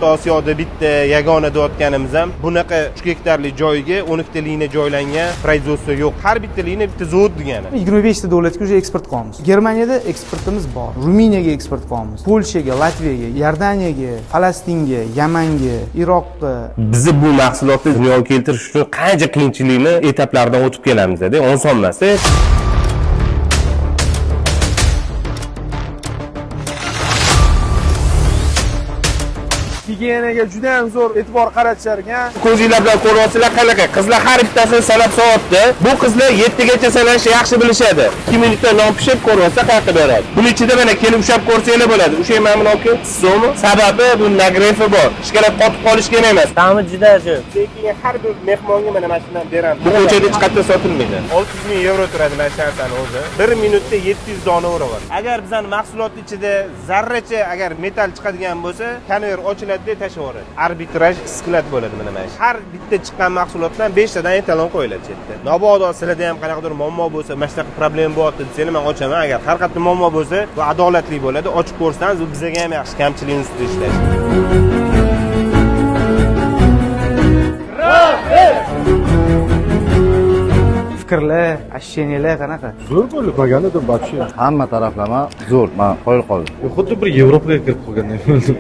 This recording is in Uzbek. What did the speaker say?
Osiyoda bitta yagona deyotganimiz ham bunaqa 3 gektarlik joyga 12 ta liniya joylangan производство yo'q. Har bitta liniya bitta zavod degani. 25 ta davlatga уже eksport qilamiz. Germaniyada eksportimiz bor. Ruminiyaga eksport qilamiz. Polshaga, Latviyaga, Iordaniyaga, Falastinga, Yamanga, Iroqqa. Biz bu mahsulotni dunyoga keltirish uchun qancha qiyinchilikni etaplardan o'tib kelamiz-da, oson emas. Gigienaga juda ham zo'r e'tibor qaratishar ekan. Ko'zinglar bilan ko'ryapsizlar qanaqa qizlar har bittasini sanab soatda. Bu qizlar 7 gacha sanashni yaxshi bilishadi. 2 minutda non pishib ko'ryapsa qayerda beradi. Buning ichida mana kelib ushab ko'rsanglar bo'ladi. O'sha mana bunaqa so'mi. Sababi bu nagrefi bor. Ishkalab qotib qolish kerak emas. Ta'mi juda ajoyib. Lekin har bir mehmonga mana shundan beramiz. Bu ko'chada hech qayerda sotilmaydi. 600 ming yevro turadi mana shu narsani o'zi. 1 minutda 700 dona uradi. Agar bizning mahsulot ichida zarracha agar metal chiqadigan bo'lsa, konveyer ochiladi, tashaveradi. Arbitraj sklat bo'ladi mana shu. Har bitta chiqqan mahsulotdan 5 tadan etalon qo'yiladi chetda. Mabodo sizlarda ham qanaqadir muammo bo'lsa, mana shunaqa problem bo'lyapti desanglar men ochaman. Agar har qanday muammo bo'lsa, bu adolatli bo'ladi. Ochib ko'rsangiz, bu bizga ham yaxshi kamchilikni ustida ishlash. Fikrlar, ощущениyalar qanaqa? Zo'r bo'lib qolganda вообще. Hamma taraflama zo'r. Men qo'yil qoldim. Xuddi bir Yevropaga kirib qolganday bo'ldim.